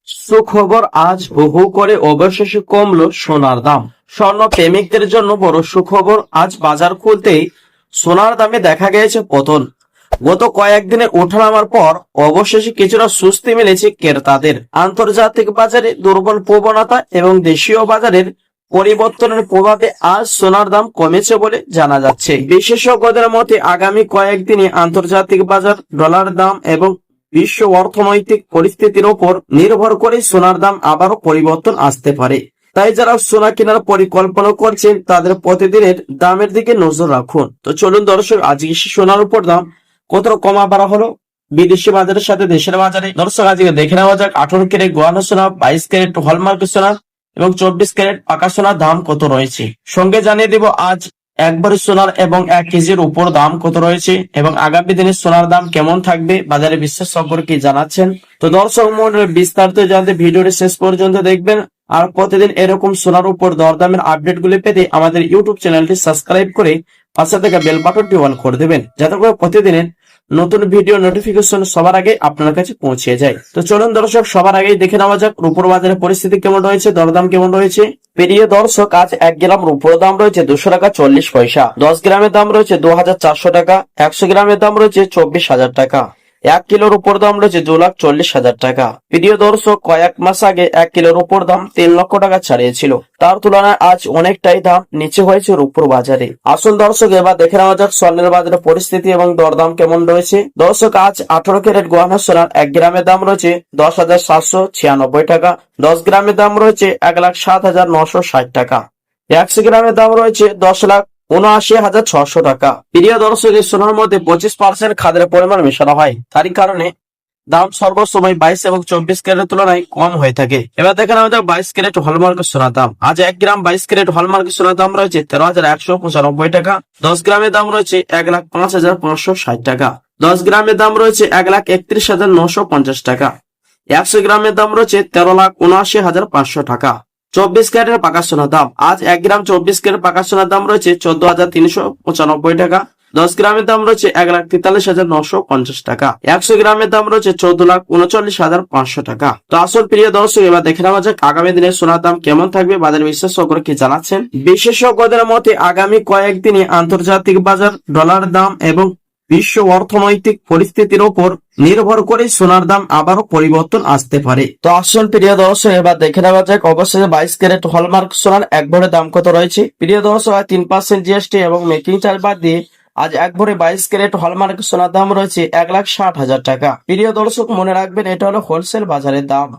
সুখবর, আজ বহু করে অবশেষে কমলো সোনার দাম। স্বর্ণ প্রেমিকদের জন্য বড় সুখবর, আজ বাজার খুলতেই সোনার দামে দেখা গিয়েছে পতন। গত কয়েকদিনের ওঠানামার পর অবশেষে কিছুটা স্বস্তি মিলেছে ক্রেতাদের। আন্তর্জাতিক বাজারে দুর্বল প্রবণতা এবং দেশীয় বাজারের পরিবর্তনের প্রভাবে আজ সোনার দাম কমেছে বলে জানা যাচ্ছে। বিশেষজ্ঞদের মতে আগামী কয়েকদিনে আন্তর্জাতিক বাজার, ডলার দাম এবং বিশ্ব অর্থনৈতিক পরিস্থিতির উপর নির্ভর করে সোনার দাম আবারও পরিবর্তন আসতে পারে। তাই যারা সোনা কেনার পরিকল্পনা করছেন তাদের প্রতিদিনের দামের দিকে নজর রাখুন। তো চলুন দর্শক, আজকে সোনার উপর দাম কত কমা বাড়া হলো বিদেশি বাজারের সাথে দেশের বাজারে। দর্শক, আজকে দেখে নেওয়া যাক 18 ক্যারেট গহনা সোনা, 22 ক্যারেট হলমার্ক সোনা এবং 24 ক্যারেট পাকা সোনার দাম কত রয়েছে। সঙ্গে জানিয়ে দেব আজ একবারে সোনার এবং 1 কেজির উপর দাম কত রয়েছে এবং আগামী দিনে সোনার দাম কেমন থাকবে, বাজারে বিশেষজ্ঞরা কি জানাচ্ছেন। তো দর্শক মণ্ডলী, বিস্তারিত জানতে ভিডিওটি শেষ পর্যন্ত দেখবেন। আর প্রতিদিন এরকম সোনার উপর দরদামের আপডেট গুলি পেতে আমাদের ইউটিউব চ্যানেলটি সাবস্ক্রাইব করে পাশে থাকা বেল বাটনটি অন করে দেবেন, যাতে করে প্রতিদিনের নতুন ভিডিও নোটিফিকেশন সবার আগে আপনার কাছে পৌঁছে যায়। তো চলুন দর্শক, সবার আগেই দেখে নেওয়া যাক রূপোর বাজারের পরিস্থিতি কেমন রয়েছে, দরদাম কেমন রয়েছে। প্রিয় দর্শক, আজ 1 গ্রাম রূপোর দাম রয়েছে 200 টাকা 40 পয়সা, 10 গ্রামের দাম রয়েছে 2400 টাকা, 100 গ্রামের দাম রয়েছে 24,000 টাকা, 1 কিলোর উপর দাম রয়েছে 2,40,000 টাকা। প্রিয় দর্শক, কয়েক মাস আগে 1 কিলোর উপর দাম 3 লক্ষ টাকা ছাড়িয়েছিল, তার তুলনায় আজ অনেকটাই দাম নিচে হয়েছে রূপোর বাজারে। আসল দর্শক, এবার দেখে নেওয়া যাক স্বর্ণের বাজারে পরিস্থিতি এবং দরদাম কেমন রয়েছে। দর্শক, আজ 18 ক্যারেট গহনা সোনার 1 গ্রামের দাম রয়েছে 10,796 টাকা, 10 গ্রামের দাম রয়েছে 1,07,960 টাকা, 100 গ্রামের দাম রয়েছে 10,79,600 টাকা। প্রিয় দর্শক, এই সোনার মধ্যে 25% খাদের পরিমাণ মেশানো হয়, তারই কারণে দাম সর্বসময় 22 এবং 24 ক্যারেটের তুলনায় কম হয়ে থাকে। এবার দেখেন আমাদের 22 ক্যারেট হলমার্কের সোনার দাম। আজ 1 গ্রাম 22 ক্যারেট হলমার্কের সোনার দাম রয়েছে 13,195 টাকা, 10 গ্রামের দাম রয়েছে 1,05,560 টাকা, 10 গ্রামের দাম রয়েছে 1,31,950 টাকা, 100 গ্রামের দাম রয়েছে 13,79,500 টাকা। 24 ক্যারেটের পাকা সোনার দাম। আজ 1 গ্রাম 24 ক্যারেট পাকা সোনার দাম রয়েছে 14,395 টাকা, 10 গ্রামের দাম রয়েছে 1,43,950 টাকা, 100 গ্রামের দাম রয়েছে 14,39,500 টাকা। তো আসল প্রিয় দর্শক, এবার দেখে নেওয়া যাক আগামী দিনে সোনার দাম কেমন থাকবে, বাজার বিশেষজ্ঞরা কি জানাচ্ছেন। বিশেষজ্ঞদের মতে আগামী কয়েকদিনে আন্তর্জাতিক বাজার, ডলার দাম এবং বিশ্ব অর্থনৈতিক পরিস্থিতির উপর নির্ভর করে সোনার দাম আবারও পরিবর্তন আসতে পারে। তো আসল প্রিয় দর্শক, এবার দেখে নেওয়া যাক অবশ্যই 22 ক্যারেট হলমার্ক সোনার এক ভরে দাম কত রয়েছে। প্রিয় দর্শক, 3% জিএসটি এবং মেকিং চার্জ বাদ দিয়ে আজ এক ভরে 22 ক্যারেট হলমার্ক সোনার দাম রয়েছে 1,60,000 টাকা। প্রিয় দর্শক, মনে রাখবেন এটা হলো হোলসেল বাজারের দাম।